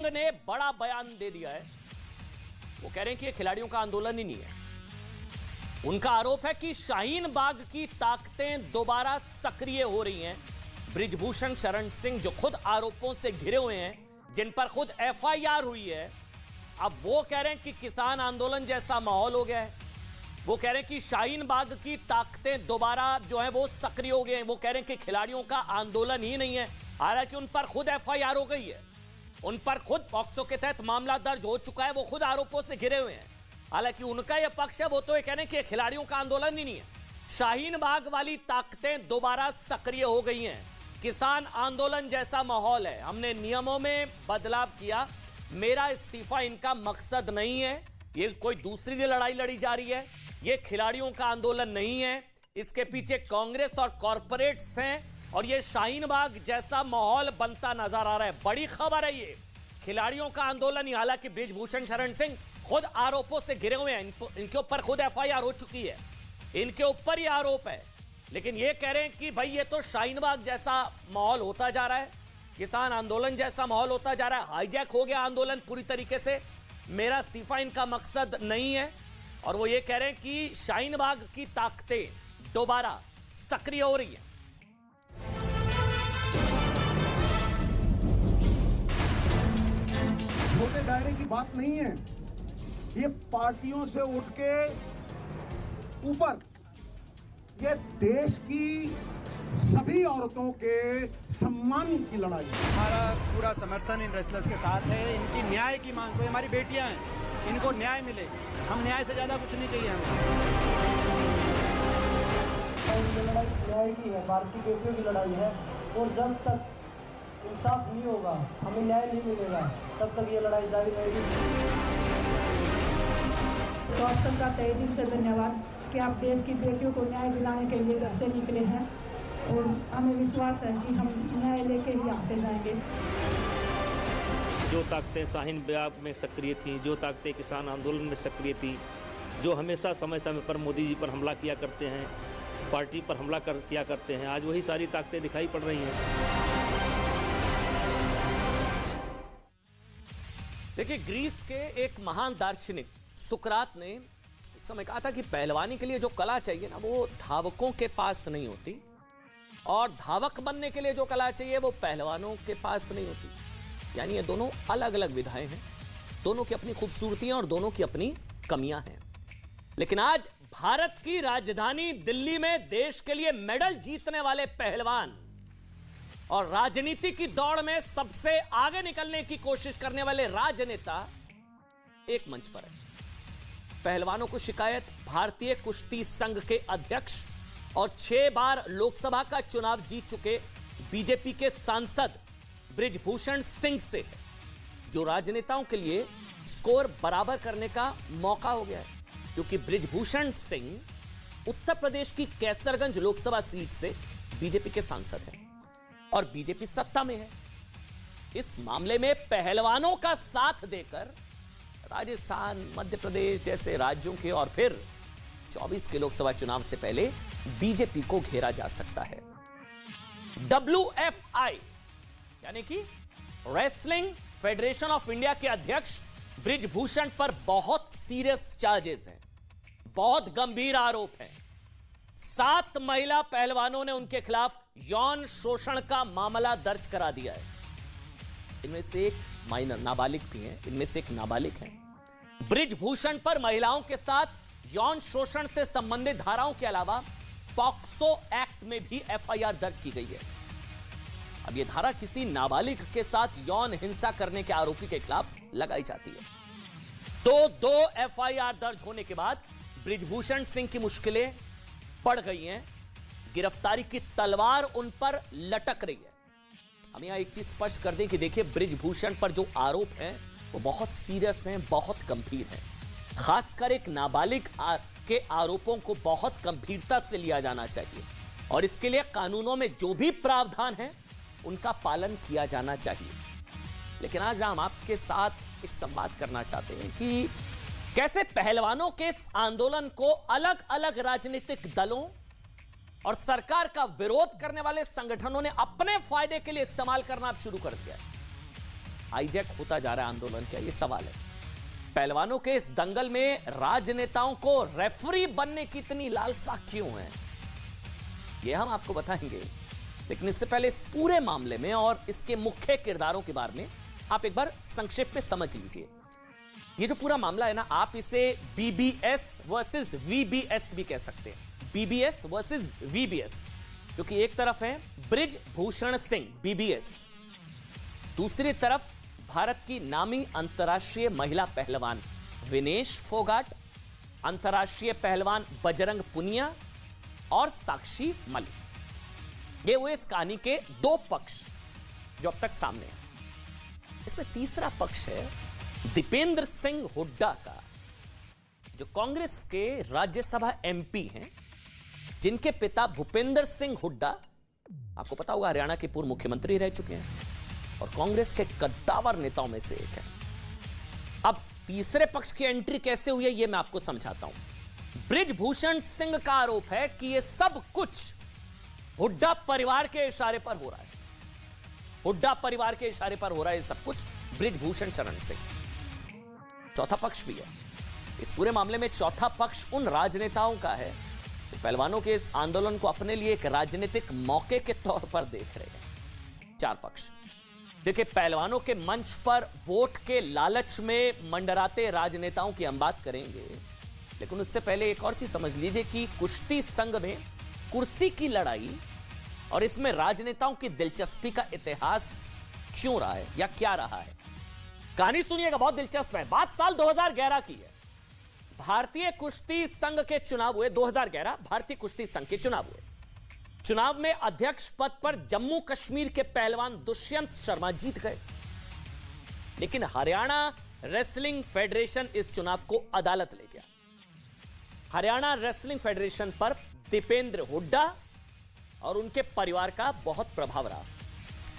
ने बड़ा बयान दे दिया है। वो कह रहे हैं कि ये खिलाड़ियों का आंदोलन ही नहीं है। उनका आरोप है कि शाहीन बाग की ताकतें दोबारा सक्रिय हो रही हैं। बृजभूषण शरण सिंह जो खुद आरोपों से घिरे हुए हैं, जिन पर खुद एफआईआर हुई है, अब वो कह रहे हैं कि किसान आंदोलन जैसा माहौल हो गया है। वो कह रहे हैं कि शाहीन बाग की ताकतें दोबारा जो है वो सक्रिय हो गए हैं। वो कह रहे हैं कि खिलाड़ियों का आंदोलन ही नहीं है, हालांकि उन पर खुद एफआईआर हो गई है, उन पर खुद पॉक्सो के तहत मामला दर्ज हो चुका है। वो खुद आरोपों से घिरे हुए हैं। हालांकि उनका यह पक्ष है, वो तो ये कह रहे हैं कि खिलाड़ियों का आंदोलन ही नहीं है, शाहीन बाग वाली ताकतें दोबारा सक्रिय हो गई हैं, किसान आंदोलन जैसा माहौल है, हमने नियमों में बदलाव किया, मेरा इस्तीफा इनका मकसद नहीं है, ये कोई दूसरी लड़ाई लड़ी जा रही है, ये खिलाड़ियों का आंदोलन नहीं है, इसके पीछे कांग्रेस और कॉरपोरेट्स हैं और ये शाहीन बाग जैसा माहौल बनता नजर आ रहा है। बड़ी खबर है ये, खिलाड़ियों का आंदोलन ही। हालांकि बृजभूषण शरण सिंह खुद आरोपों से घिरे हुए हैं, इनके ऊपर खुद एफआईआर हो चुकी है, इनके ऊपर ही आरोप है, लेकिन ये कह रहे हैं कि भाई ये तो शाहीन बाग जैसा माहौल होता जा रहा है, किसान आंदोलन जैसा माहौल होता जा रहा है, हाईजैक हो गया आंदोलन पूरी तरीके से, मेरा इस्तीफा इनका मकसद नहीं है। और वो ये कह रहे हैं कि शाहीन बाग की ताकतें दोबारा सक्रिय हो रही है। छोटे दायरे की बात नहीं है, ये पार्टियों से उठ के ऊपर ये देश की सभी औरतों के सम्मान की लड़ाई। हमारा पूरा समर्थन इन रेसलर्स के साथ है। इनकी न्याय की मांग, कोई हमारी बेटियां हैं, इनको न्याय मिले, हम न्याय से ज्यादा कुछ नहीं चाहिए हमें। लड़ाई न्याय की है, भारतीय बेटियों की लड़ाई है, और जब तक इंसाफ नहीं होगा, हमें न्याय नहीं मिलेगा, तब तक ये लड़ाई जारी रहेगी। डॉक्टर का तहे दिल से धन्यवाद कि आप देश की बेटियों को न्याय दिलाने के लिए घर से निकले हैं, और हमें विश्वास है कि हम न्याय लेके ही आते जाएंगे। जो ताकतें शाहीन बाग में सक्रिय थीं, जो ताकतें किसान आंदोलन में सक्रिय थीं, जो हमेशा समय समय पर मोदी जी पर हमला किया करते हैं, पार्टी पर हमला किया करते हैं, आज वही सारी ताकतें दिखाई पड़ रही हैं। देखिए, ग्रीस के एक महान दार्शनिक सुकरात ने एक समय कहा था कि पहलवानी के लिए जो कला चाहिए ना, वो धावकों के पास नहीं होती, और धावक बनने के लिए जो कला चाहिए वो पहलवानों के पास नहीं होती। यानी ये दोनों अलग अलग विधाएं हैं, दोनों की अपनी खूबसूरतियां और दोनों की अपनी कमियां हैं। लेकिन आज भारत की राजधानी दिल्ली में देश के लिए मेडल जीतने वाले पहलवान और राजनीति की दौड़ में सबसे आगे निकलने की कोशिश करने वाले राजनेता एक मंच पर है। पहलवानों को शिकायत भारतीय कुश्ती संघ के अध्यक्ष और 6 बार लोकसभा का चुनाव जीत चुके बीजेपी के सांसद बृजभूषण सिंह से, जो राजनेताओं के लिए स्कोर बराबर करने का मौका हो गया है, क्योंकि बृजभूषण सिंह उत्तर प्रदेश की कैसरगंज लोकसभा सीट से बीजेपी के सांसद हैं और बीजेपी सत्ता में है। इस मामले में पहलवानों का साथ देकर राजस्थान, मध्य प्रदेश जैसे राज्यों के और फिर 24 के लोकसभा चुनाव से पहले बीजेपी को घेरा जा सकता है। WFI यानी कि रेसलिंग फेडरेशन ऑफ इंडिया के अध्यक्ष बृजभूषण पर बहुत सीरियस चार्जेस हैं, बहुत गंभीर आरोप हैं। 7 महिला पहलवानों ने उनके खिलाफ यौन शोषण का मामला दर्ज करा दिया है। इनमें से एक माइनर नाबालिग भी है, इनमें से एक नाबालिग है। बृजभूषण पर महिलाओं के साथ यौन शोषण से संबंधित धाराओं के अलावा पॉक्सो एक्ट में भी एफआईआर दर्ज की गई है। अब यह धारा किसी नाबालिग के साथ यौन हिंसा करने के आरोपी के खिलाफ लगाई जाती है। तो 2 एफआईआर दर्ज होने के बाद बृजभूषण सिंह की मुश्किलें बढ़ गई हैं, गिरफ्तारी की तलवार उन पर लटक रही है। हम यहां एक चीज स्पष्ट कर दें कि देखिए, बृजभूषण पर जो आरोप हैं वो बहुत सीरियस हैं, बहुत गंभीर हैं। खासकर एक नाबालिग के आरोपों को बहुत गंभीरता से लिया जाना चाहिए और इसके लिए कानूनों में जो भी प्रावधान है उनका पालन किया जाना चाहिए। लेकिन आज हम आपके साथ एक संवाद करना चाहते हैं कि कैसे पहलवानों के इस आंदोलन को अलग अलग राजनीतिक दलों और सरकार का विरोध करने वाले संगठनों ने अपने फायदे के लिए इस्तेमाल करना अब शुरू कर दिया है। हाईजैक होता जा रहा है आंदोलन, क्या ये सवाल है। पहलवानों के इस दंगल में राजनेताओं को रेफरी बनने की इतनी लालसा क्यों है, ये हम आपको बताएंगे। लेकिन इससे पहले इस पूरे मामले में और इसके मुख्य किरदारों के बारे में आप एक बार संक्षेप में समझ लीजिए। ये जो पूरा मामला है ना, आप इसे बीबीएस वर्सेस वीबीएस भी कह सकते हैं, बीबीएस वर्सेस वीबीएस, क्योंकि एक तरफ है बृजभूषण सिंह बीबीएस, दूसरी तरफ भारत की नामी अंतर्राष्ट्रीय महिला पहलवान विनेश फोगाट, अंतर्राष्ट्रीय पहलवान बजरंग पुनिया और साक्षी मलिक। ये हुए इस कहानी के दो पक्ष जो अब तक सामने हैं। इसमें तीसरा पक्ष है दीपेंद्र सिंह हुड्डा का, जो कांग्रेस के राज्यसभा एमपी हैं, जिनके पिता भूपेंद्र सिंह हुड्डा, आपको पता होगा, हरियाणा के पूर्व मुख्यमंत्री रह चुके हैं और कांग्रेस के कद्दावर नेताओं में से एक है। अब तीसरे पक्ष की एंट्री कैसे हुई है, यह मैं आपको समझाता हूं। बृजभूषण सिंह का आरोप है कि यह सब कुछ हुड्डा परिवार के इशारे पर हो रहा है, हुड्डा परिवार के इशारे पर हो रहा है सब कुछ, बृजभूषण शरण सिंह। चौथा पक्ष भी है इस पूरे मामले में। चौथा पक्ष उन राजनेताओं का है जो पहलवानों के इस आंदोलन को अपने लिए एक राजनीतिक मौके के तौर पर देख रहे हैं। चार पक्ष देखिए, पहलवानों के मंच पर वोट के लालच में मंडराते राजनेताओं की हम बात करेंगे, लेकिन उससे पहले एक और चीज समझ लीजिए कि कुश्ती संघ में कुर्सी की लड़ाई और इसमें राजनेताओं की दिलचस्पी का इतिहास क्यों रहा है या क्या रहा है। कहानी सुनिएगा, बहुत दिलचस्प है। बात साल 2011 की है। भारतीय कुश्ती संघ के चुनाव हुए, 2011 भारतीय कुश्ती संघ के चुनाव हुए। चुनाव में अध्यक्ष पद पर जम्मू कश्मीर के पहलवान दुष्यंत शर्मा जीत गए, लेकिन हरियाणा रेसलिंग फेडरेशन इस चुनाव को अदालत ले गया। हरियाणा रेसलिंग फेडरेशन पर दीपेंद्र हुड्डा और उनके परिवार का बहुत प्रभाव रहा।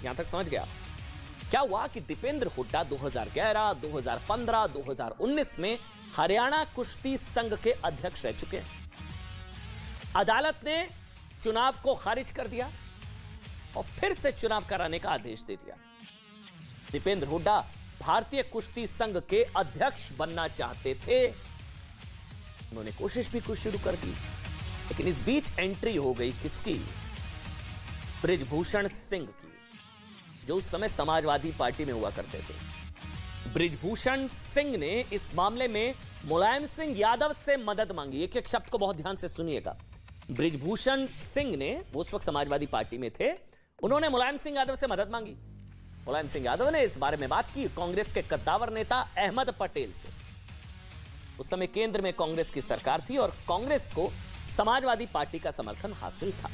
यहां तक समझ गया। क्या हुआ कि दीपेंद्र हुड्डा 2011, 2015, 2019 में हरियाणा कुश्ती संघ के अध्यक्ष रह चुके हैं। अदालत ने चुनाव को खारिज कर दिया और फिर से चुनाव कराने का आदेश दे दिया। दीपेंद्र हुड्डा भारतीय कुश्ती संघ के अध्यक्ष बनना चाहते थे, उन्होंने कोशिश भी कुछ शुरू कर दी, लेकिन इस बीच एंट्री हो गई किसकी? बृजभूषण सिंह की, जो उस समय समाजवादी पार्टी में हुआ करते थे। बृजभूषण सिंह ने इस मामले में मुलायम सिंह यादव से मदद मांगी। एक एक शब्द को बहुत ध्यान से सुनिएगा। बृजभूषण सिंह ने, वो उस वक्त समाजवादी पार्टी में थे, उन्होंने मुलायम सिंह यादव से मदद मांगी। मुलायम सिंह यादव ने इस बारे में बात की कांग्रेस के कद्दावर नेता अहमद पटेल से। उस समय केंद्र में कांग्रेस की सरकार थी और कांग्रेस को समाजवादी पार्टी का समर्थन हासिल था।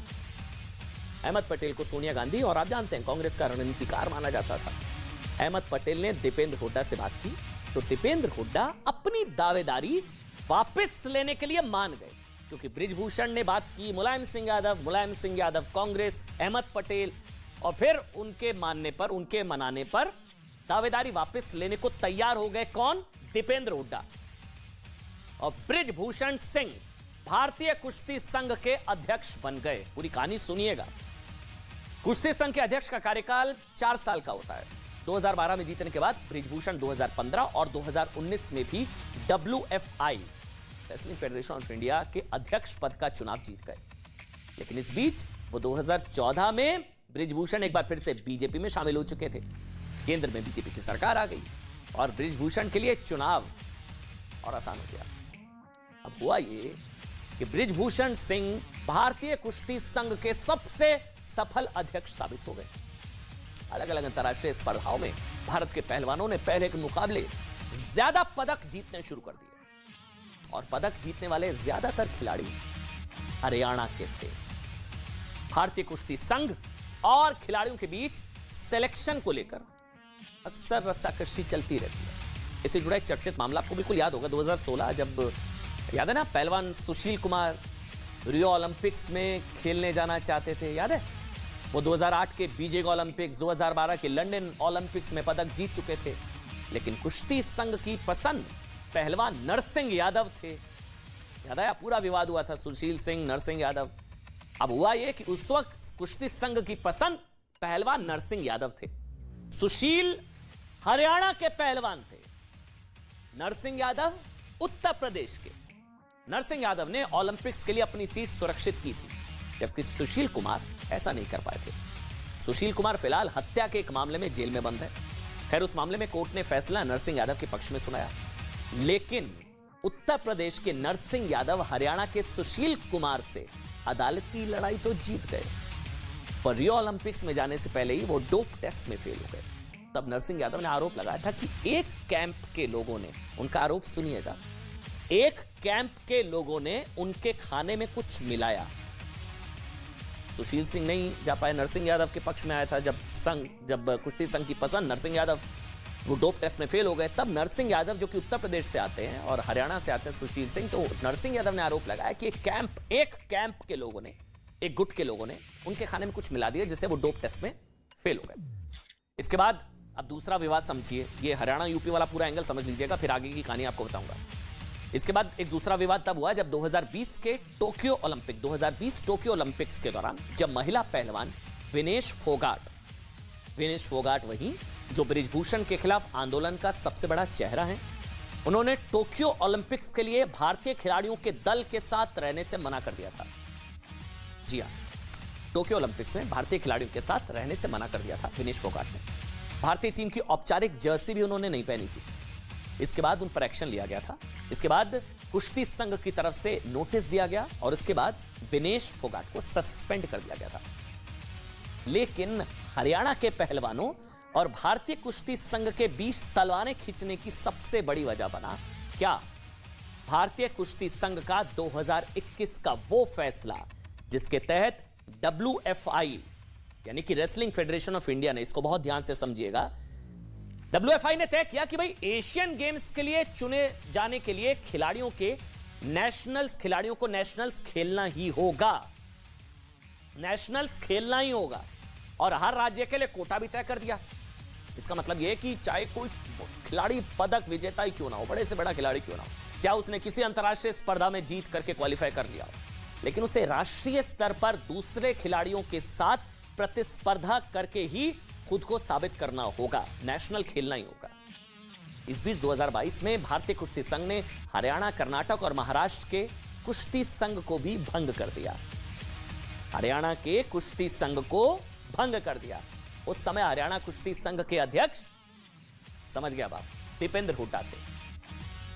अहमद पटेल को सोनिया गांधी और आप जानते हैं कांग्रेस का रणनीतिकार माना जाता था। अहमद पटेल ने दीपेंद्र हुड्डा से बात की तो दीपेंद्र हुड्डा अपनी दावेदारी वापस लेने के लिए मान गए, क्योंकि बृजभूषण ने बात की, मुलायम सिंह यादव कांग्रेस, अहमद पटेल, और फिर उनके मानने पर, उनके मनाने पर दावेदारी वापस लेने को तैयार हो गए। कौन? दीपेंद्र हुड्डा। और बृजभूषण सिंह भारतीय कुश्ती संघ के अध्यक्ष बन गए। पूरी कहानी सुनिएगा। कुश्ती संघ के अध्यक्ष का कार्यकाल 4 साल का होता है। 2012 में जीतने के बाद बृजभूषण 2015 और 2019 में भी WFI wrestling federation of India के अध्यक्ष पद का चुनाव जीत गए। लेकिन इस बीच वो 2014 में बृजभूषण एक बार फिर से बीजेपी में शामिल हो चुके थे। केंद्र में बीजेपी की सरकार आ गई और बृजभूषण के लिए चुनाव और आसान हो गया। अब हुआ ये कि बृजभूषण सिंह भारतीय कुश्ती संघ के सबसे सफल अध्यक्ष साबित हो गए। अलग अलग अंतर्राष्ट्रीय स्पर्धाओं में भारत के पहलवानों ने पहले के मुकाबले ज्यादा पदक जीतने शुरू कर दिए और पदक जीतने वाले ज्यादातर खिलाड़ी हरियाणा के थे। भारतीय कुश्ती संघ और खिलाड़ियों के बीच सिलेक्शन को लेकर अक्सर रस्साकशी चलती रहती है। इससे जुड़ा एक चर्चित मामला आपको बिल्कुल याद होगा, 2016 जब, याद है ना, पहलवान सुशील कुमार रियो ओलंपिक्स में खेलने जाना चाहते थे, याद है? वो 2008 के बीजिंग ओलंपिक्स, 2012 के लंदन ओलंपिक्स में पदक जीत चुके थे, लेकिन कुश्ती संघ की पसंद पहलवान नरसिंह यादव थे। याद आया? पूरा विवाद हुआ था सुशील सिंह, नरसिंह यादव। अब हुआ यह कि उस वक्त कुश्ती संघ की पसंद पहलवान नरसिंह यादव थे। सुशील हरियाणा के पहलवान थे नरसिंह यादव। उत्तर प्रदेश के नरसिंह यादव ने ओलंपिक्स के लिए अपनी सीट सुरक्षित की थी, जबकि सुशील कुमार ऐसा नहीं कर पाए थे। सुशील कुमार फिलहाल हत्या के एक मामले में जेल में बंद है। खैर, उस मामले में कोर्ट ने फैसला नरसिंह यादव के पक्ष में सुनाया, लेकिन उत्तर प्रदेश के नरसिंह यादव हरियाणा के सुशील कुमार से अदालती लड़ाई तो जीत गए, पर रियो ओलंपिक्स में जाने से पहले ही वो डोप टेस्ट में फेल हो गए। तब नरसिंह यादव ने आरोप लगाया था कि एक कैंप के लोगों ने, उनका आरोप सुनिएगा, एक कैंप के लोगों ने उनके खाने में कुछ मिलाया। सुशील सिंह नहीं जा पाए, नरसिंह यादव के पक्ष में आया था। जब कुश्ती संघ की पसंद नरसिंह यादव वो डोप टेस्ट में फेल हो गए, तब नरसिंह यादव जो कि उत्तर प्रदेश से आते हैं और हरियाणा से आते हैं सुशील सिंह, तो नरसिंह यादव ने आरोप लगाया कि एक कैंप के लोगों ने, एक गुट के लोगों ने उनके खाने में कुछ मिला दिया, जिससे वो डोप टेस्ट में फेल हो गए। इसके बाद अब दूसरा विवाद समझिए, ये हरियाणा यूपी वाला पूरा एंगल समझ लीजिएगा, फिर आगे की कहानी आपको बताऊंगा। इसके बाद एक दूसरा विवाद तब हुआ जब 2020 टोक्यो ओलंपिक्स के दौरान जब महिला पहलवान विनेश फोगाट वही जो बृजभूषण के खिलाफ आंदोलन का सबसे बड़ा चेहरा है, उन्होंने टोक्यो ओलंपिक्स के लिए भारतीय खिलाड़ियों के दल के साथ रहने से मना कर दिया था। जी हां, टोक्यो ओलंपिक्स में भारतीय खिलाड़ियों के साथ रहने से मना कर दिया था विनेश फोगाट ने। भारतीय टीम की औपचारिक जर्सी भी उन्होंने नहीं पहनी थी। इसके बाद उन पर एक्शन लिया गया था। इसके बाद कुश्ती संघ की तरफ से नोटिस दिया गया और इसके बाद विनेश फोगाट को सस्पेंड कर दिया गया था। लेकिन हरियाणा के पहलवानों और भारतीय कुश्ती संघ के बीच तलवारें खींचने की सबसे बड़ी वजह बना क्या? भारतीय कुश्ती संघ का 2021 का वो फैसला जिसके तहत WFI यानी कि रेसलिंग फेडरेशन ऑफ इंडिया ने, इसको बहुत ध्यान से समझिएगा, WFI ने तय किया कि भाई एशियन गेम्स के लिए चुने जाने के लिए खिलाड़ियों को नेशनल्स खेलना ही होगा। नेशनल्स खेलना ही होगा और हर राज्य के लिए कोटा भी तय कर दिया। इसका मतलब यह है कि चाहे कोई खिलाड़ी पदक विजेता ही क्यों ना हो, बड़े से बड़ा खिलाड़ी क्यों ना हो, चाहे उसने किसी अंतर्राष्ट्रीय स्पर्धा में जीत करके क्वालिफाई कर लिया हो, लेकिन उसे राष्ट्रीय स्तर पर दूसरे खिलाड़ियों के साथ प्रतिस्पर्धा करके ही खुद को साबित करना होगा, नेशनल खेलना ही होगा। इस बीच 2022 में भारतीय कुश्ती संघ ने हरियाणा, कर्नाटक और महाराष्ट्र के कुश्ती संघ को भी भंग कर दिया। हरियाणा के कुश्ती संघ को भंग कर दिया। उस समय हरियाणा कुश्ती संघ के अध्यक्ष, समझ गया बात, दीपेंद्र हुड्डा थे।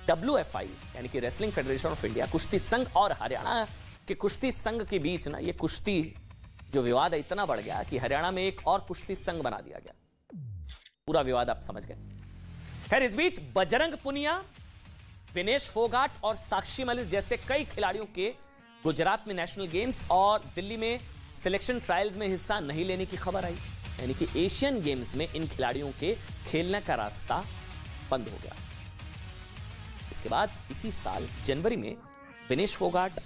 WFI यानी कि रेसलिंग फेडरेशन ऑफ इंडिया, कुश्ती संघ और हरियाणा के कुश्ती संघ के बीच ना ये कुश्ती जो विवाद है इतना बढ़ गया कि हरियाणा में एक और कुश्ती संघ बना दिया गया। पूरा विवाद आप समझ गए। खैर, इस बीच बजरंग पुनिया, विनेश फोगाट और साक्षी मलिक जैसे कई खिलाड़ियों के गुजरात में नेशनल गेम्स और दिल्ली में सिलेक्शन ट्रायल्स में हिस्सा नहीं लेने की खबर आई, यानी कि एशियन गेम्स में इन खिलाड़ियों के खेलने का रास्ता बंद हो गया। इसके बाद इसी साल जनवरी में विनेश फोगाट,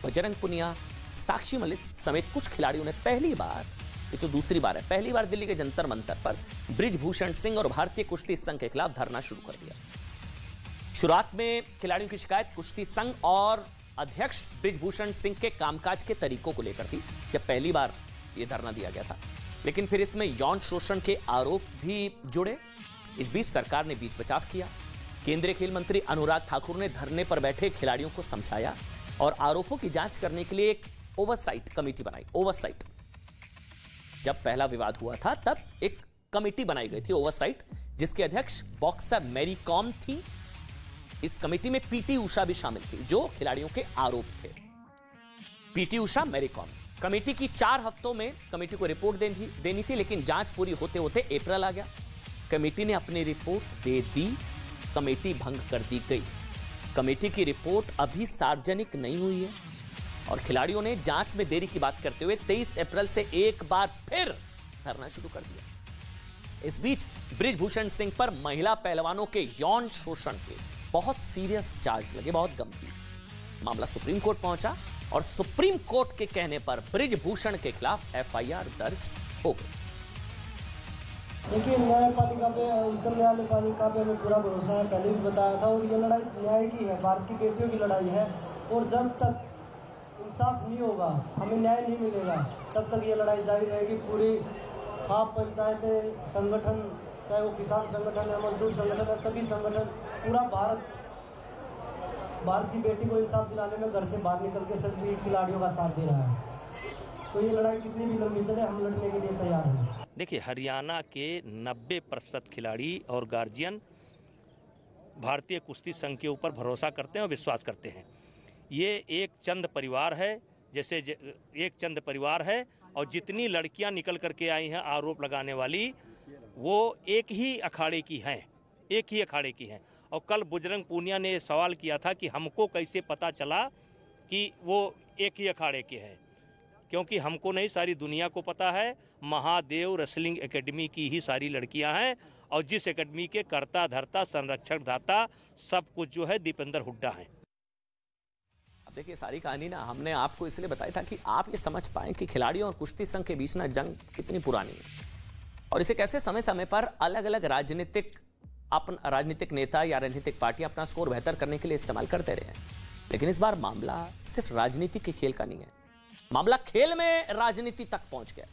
बजरंग पुनिया, साक्षी मलिक समेत कुछ खिलाड़ियों ने पहली बार, ये तो दूसरी बार है, पहली बार दिल्ली के जंतर मंतर पर बृजभूषण सिंह और भारतीय कुश्ती संघ के खिलाफ धरना शुरू कर दिया। शुरुआत में खिलाड़ियों की शिकायत कुश्ती संघ और अध्यक्ष बृजभूषण सिंह के कामकाज के तरीकों को लेकर थी, जब पहली बार यह धरना दिया गया था, लेकिन फिर इसमें यौन शोषण के आरोप भी जुड़े। इस बीच सरकार ने बीच बचाव किया। केंद्रीय खेल मंत्री अनुराग ठाकुर ने धरने पर बैठे खिलाड़ियों को समझाया और आरोपों की जांच करने के लिए एक ओवरसाइट कमेटी बनाई। ओवरसाइट, जब पहला विवाद हुआ था तब एक कमेटी बनाई गई थी ओवरसाइट, जिसके अध्यक्ष बॉक्सर मैरी कॉम थी। इस कमेटी में पीटी उषा भी शामिल थी, जो खिलाड़ियों के आरोप थे। PT Usha, Mary com. Committee की 4 हफ्तों में कमेटी को रिपोर्ट देनी थी, लेकिन जांच पूरी होते होते अप्रैल आ गया। कमेटी ने अपनी रिपोर्ट दे दी, कमेटी भंग कर दी गई। कमेटी की रिपोर्ट अभी सार्वजनिक नहीं हुई है और खिलाड़ियों ने जांच में देरी की बात करते हुए 23 अप्रैल से एक बार फिर धरना शुरू कर दिया। इस बीच बृजभूषण सिंह पर महिला पहलवानों के यौन शोषण के बहुत सीरियस चार्ज लगे, बहुत गंभीर। मामला सुप्रीम कोर्ट पहुंचा और सुप्रीम कोर्ट के कहने पर बृजभूषण के खिलाफ FIR दर्ज हो गई। देखिए, न्यायपालिका पे, उच्च न्यायपालिका पे हमें पूरा भरोसा है, पहले भी बताया था। और ये लड़ाई न्याय की है, भारत की बेटियों की लड़ाई है और जब तक इंसाफ नहीं होगा, हमें न्याय नहीं मिलेगा, तब तक ये लड़ाई जारी रहेगी। पूरी खाप पंचायतें, संगठन चाहे वो किसान संगठन है, मजदूर संगठन है, सभी संगठन, पूरा भारत की बेटी को इंसाफ दिलाने में घर से बाहर निकल के सभी खिलाड़ियों का साथ दे रहा है। तो ये लड़ाई कितनी भी लंबी चले, हम लड़ने के लिए तैयार हैं। देखिए, हरियाणा के 90% खिलाड़ी और गार्जियन भारतीय कुश्ती संघ के ऊपर भरोसा करते हैं और विश्वास करते हैं। ये एक चंद परिवार है, जैसे एक चंद परिवार है, और जितनी लड़कियां निकल करके आई हैं आरोप लगाने वाली, वो एक ही अखाड़े की हैं, एक ही अखाड़े की हैं। और कल बजरंग पूनिया ने सवाल किया था कि हमको कैसे पता चला कि वो एक ही अखाड़े के हैं, क्योंकि हमको नहीं, सारी दुनिया को पता है। महादेव रेसलिंग एकेडमी की ही सारी लड़कियां हैं, और जिस एकेडमी के कर्ता धर्ता संरक्षक दाता सब कुछ जो है दीपेंद्र हुड्डा हैं। अब देखिए, सारी कहानी ना हमने आपको इसलिए बताया था कि आप ये समझ पाएं कि खिलाड़ियों और कुश्ती संघ के बीच ना जंग कितनी पुरानी है, और इसे कैसे समय समय पर अलग अलग राजनीतिक नेता या राजनीतिक पार्टियां अपना स्कोर बेहतर करने के लिए इस्तेमाल करते रहे हैं। लेकिन इस बार मामला सिर्फ राजनीति के खेल का नहीं है, मामला खेल में राजनीति तक पहुंच गया।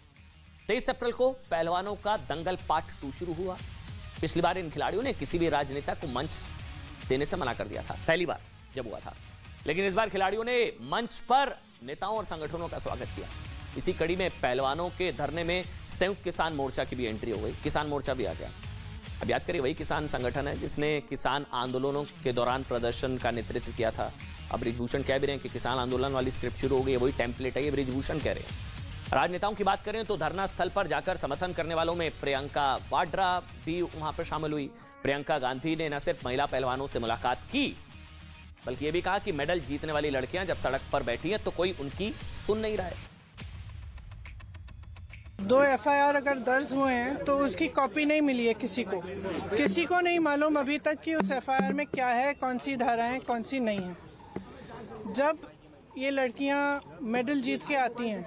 23 अप्रैल को पहलवानों का दंगल पार्ट 2 शुरू हुआ। पिछली बार इन खिलाड़ियों ने किसी भी राजनेता को मंच देने से मना कर दिया था, पहली बार जब हुआ था। लेकिन इस बार खिलाड़ियों ने मंच पर नेताओं और संगठनों का स्वागत किया। इसी कड़ी में पहलवानों के धरने में संयुक्त किसान मोर्चा की भी एंट्री हो गई, किसान मोर्चा भी आ गया। अब याद करिए, वही किसान संगठन है जिसने किसान आंदोलनों के दौरान प्रदर्शन का नेतृत्व किया था। अब बृजभूषण कह भी रहे हैं कि किसान आंदोलन वाली स्क्रिप्ट शुरू हो गई है, वही टेम्पलेट है, ये बृजभूषण कह रहे हैं। राजनेताओं की बात करें तो धरना स्थल पर जाकर समर्थन करने वालों में प्रियंका वाड्रा भी वहां पर शामिल हुई। प्रियंका गांधी ने न सिर्फ महिला पहलवानों से मुलाकात की, बल्कि यह भी कहा कि मेडल जीतने वाली लड़कियां जब सड़क पर बैठी हैं तो कोई उनकी सुन नहीं रहा है। 2 FIR अगर दर्ज हुए हैं तो उसकी कॉपी नहीं मिली है किसी को नहीं मालूम अभी तक कि उस FIR में क्या है, कौन सी धाराएं, कौन सी नहीं है। जब ये लड़कियां मेडल जीत के आती हैं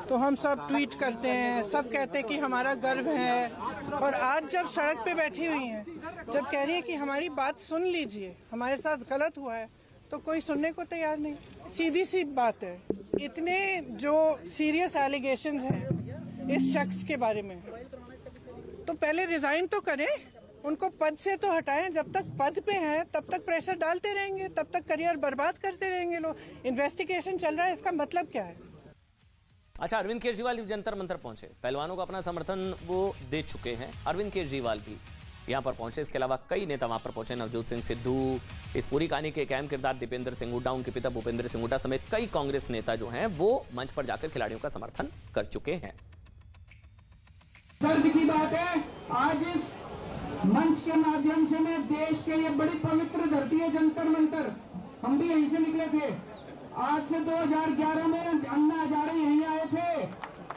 तो हम सब ट्वीट करते हैं, सब कहते हैं कि हमारा गर्व है। और आज जब सड़क पे बैठी हुई हैं, जब कह रही है कि हमारी बात सुन लीजिए, हमारे साथ गलत हुआ है, तो कोई सुनने को तैयार नहीं। सीधी सी बात है, इतने जो सीरियस एलिगेशंस हैं इस शख्स के बारे में, तो पहले रिजाइन तो करें, उनको पद से तो हटाएं। जब तक पद पे हैं तब तक प्रेशर डालते रहेंगे, तब तक करियर बर्बाद करते रहेंगे लोग। इन्वेस्टिगेशन चल रहा है, इसका मतलब क्या है? अच्छा, अरविंद केजरीवाल जंतर मंतर पहुंचे, पहलवानों को अपना समर्थन वो दे चुके हैं। अरविंद केजरीवाल भी यहां पर पहुंचे, इसके अलावा कई नेता वहां पर पहुंचे। नवजोत सिंह सिद्धू, इस पूरी कहानी के एक अहम किरदार दीपेंद्र सिंह हुड्डा, उनके पिता भूपेंद्र सिंह हुड्डा समेत कई कांग्रेस नेता जो हैं वो मंच पर जाकर खिलाड़ियों का समर्थन कर चुके हैं। दर्द की बात है, आज इस मंच के माध्यम से मैं देश के ये बड़ी पवित्र धरती है जंतर मंतर, हम भी यहीं से निकले थे। आज से 2011 में अन्ना हजारे यहीं आए थे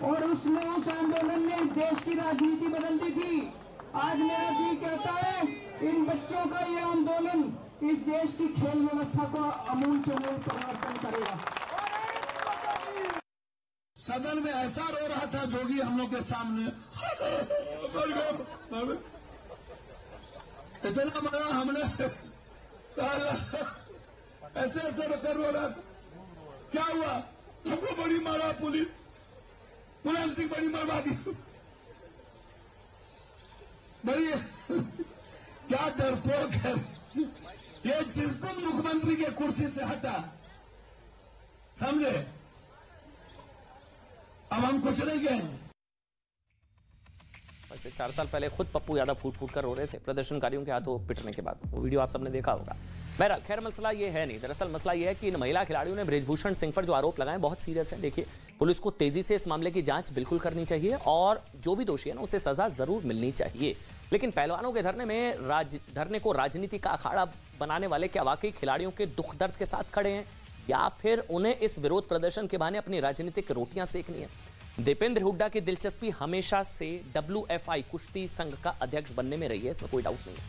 और उस आंदोलन ने इस देश की राजनीति बदल दी थी। आज मेरा जी कहता है, इन बच्चों का ये आंदोलन इस देश की खेल व्यवस्था को अमूल से अमूल परिवर्तन करेगा। सदन में ऐसा रो रहा था जोगी हम लोग के सामने, इतना बड़ा हमने ऐसे ऐसे रोकर रो रहा था। क्या हुआ? हमको बड़ी मारा पुलिस, मुलायम सिंह बड़ी बर्बादी, बड़ी क्या डरपोक है ये। जिस दिन मुख्यमंत्री के कुर्सी से हटा, समझे, अब हम कुछ नहीं गए। वैसे 4 साल पहले खुद पप्पू यादव फूट फूट कर रो रहे थे प्रदर्शनकारियों के हाथों पिटने के बाद, वो वीडियो आप सबने देखा होगा। बहरहाल खैर, मसला ये है नहीं, दरअसल मसला ये है कि इन महिला खिलाड़ियों ने बृजभूषण सिंह पर जो आरोप लगाए बहुत सीरियस है। देखिए, पुलिस को तेजी से इस मामले की जांच बिल्कुल करनी चाहिए और जो भी दोषी है ना उसे सजा जरूर मिलनी चाहिए। लेकिन पहलवानों के धरने को राजनीति का अखाड़ा बनाने वाले क्या वाकई खिलाड़ियों के दुख दर्द के साथ खड़े हैं, या फिर उन्हें इस विरोध प्रदर्शन के बहाने अपनी राजनीतिक रोटियां सेकनी है? दीपेंद्र हुड्डा की दिलचस्पी हमेशा से WFI कुश्ती संघ का अध्यक्ष बनने में रही है, इसमें कोई डाउट नहीं है।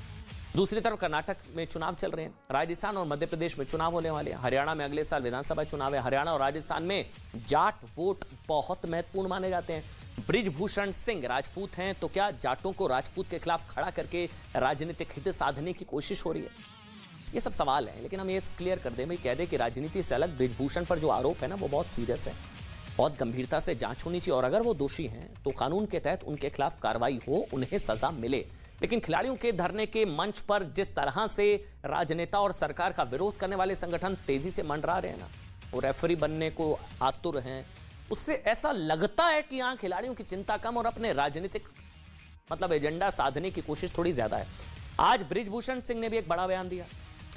दूसरी तरफ कर्नाटक में चुनाव चल रहे हैं, राजस्थान और मध्य प्रदेश में चुनाव होने वाले हैं, हरियाणा में अगले साल विधानसभा चुनाव है। हरियाणा और राजस्थान में जाट वोट बहुत महत्वपूर्ण माने जाते हैं। बृजभूषण सिंह राजपूत हैं, तो क्या जाटों को राजपूत के खिलाफ खड़ा करके राजनीतिक हित साधने की कोशिश हो रही है? ये सब सवाल है, लेकिन हम ये क्लियर कर दें, भाई कह दें कि राजनीति से अलग बृजभूषण पर जो आरोप है ना वो बहुत सीरियस है, बहुत गंभीरता से जांच होनी चाहिए और अगर वो दोषी हैं तो कानून के तहत उनके खिलाफ कार्रवाई हो, उन्हें सजा मिले। लेकिन खिलाड़ियों के धरने के मंच पर जिस तरह से राजनेता और सरकार का विरोध करने वाले संगठन तेजी से मंडरा रहे हैं ना, वो रेफरी बनने को आतुर हैं, उससे ऐसा लगता है कि यहां खिलाड़ियों की चिंता कम और अपने राजनीतिक एजेंडा साधने की कोशिश थोड़ी ज्यादा है। आज बृजभूषण सिंह ने भी एक बड़ा बयान दिया,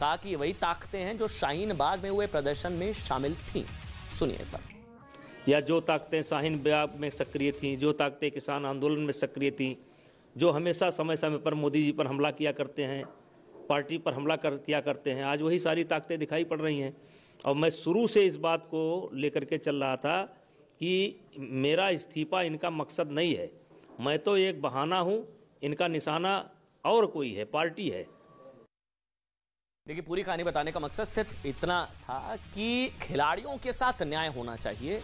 कहा कि ये वही ताकतें हैं जो शाहीन बाग में हुए प्रदर्शन में शामिल थीं। सुनिए एक बार। या जो ताकतें शाहीन बाग में सक्रिय थीं, जो ताकतें किसान आंदोलन में सक्रिय थीं, जो हमेशा समय समय पर मोदी जी पर हमला किया करते हैं, पार्टी पर हमला किया करते हैं, आज वही सारी ताकतें दिखाई पड़ रही हैं। और मैं शुरू से इस बात को लेकर के चल रहा था कि मेरा इस्तीफा इनका मकसद नहीं है, मैं तो एक बहाना हूं, इनका निशाना और कोई है, पार्टी है। देखिए, पूरी कहानी बताने का मकसद सिर्फ इतना था कि खिलाड़ियों के साथ न्याय होना चाहिए।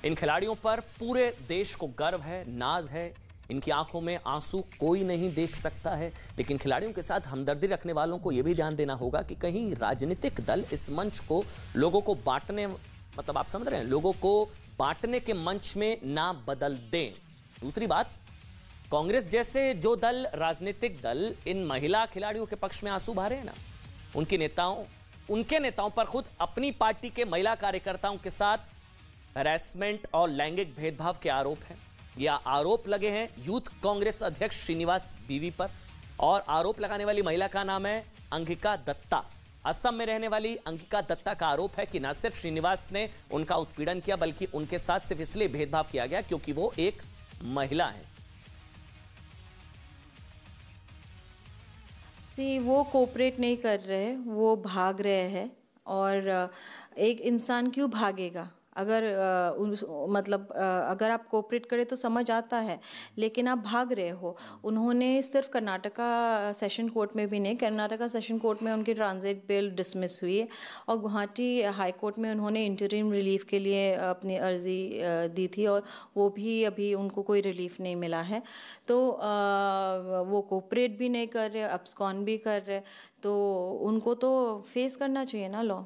इन खिलाड़ियों पर पूरे देश को गर्व है, नाज है, इनकी आंखों में आंसू कोई नहीं देख सकता है। लेकिन खिलाड़ियों के साथ हमदर्दी रखने वालों को यह भी ध्यान देना होगा कि कहीं राजनीतिक दल इस मंच को लोगों को बांटने, आप समझ रहे हैं, लोगों को बांटने के मंच में ना बदल दें। दूसरी बात, कांग्रेस जैसे जो दल, राजनीतिक दल इन महिला खिलाड़ियों के पक्ष में आंसू बहा रहे हैं ना, उनके नेताओं पर खुद अपनी पार्टी के महिला कार्यकर्ताओं के साथ हैरेसमेंट और लैंगिक भेदभाव के आरोप हैं। यह आरोप लगे हैं यूथ कांग्रेस अध्यक्ष श्रीनिवास बीवी पर, और आरोप लगाने वाली महिला का नाम है अंगिका दत्ता। असम में रहने वाली अंगिका दत्ता का आरोप है कि न सिर्फ श्रीनिवास ने उनका उत्पीड़न किया, बल्कि उनके साथ सिर्फ इसलिए भेदभाव किया गया क्योंकि वो एक महिला है। वो कोऑपरेट नहीं कर रहे, वो भाग रहे हैं। और एक इंसान क्यों भागेगा? अगर अगर आप कोऑपरेट करें तो समझ आता है, लेकिन आप भाग रहे हो। उन्होंने सिर्फ कर्नाटका सेशन कोर्ट में भी नहीं, कर्नाटका सेशन कोर्ट में उनकी ट्रांजिट बिल डिसमिस हुई है, और गुवाहाटी हाई कोर्ट में उन्होंने इंटरिम रिलीफ के लिए अपनी अर्जी दी थी, और वो भी अभी उनको कोई रिलीफ नहीं मिला है। तो वो कोऑपरेट भी नहीं कर रहे, अब्सकॉन भी कर रहे, तो उनको तो फेस करना चाहिए ना लॉ।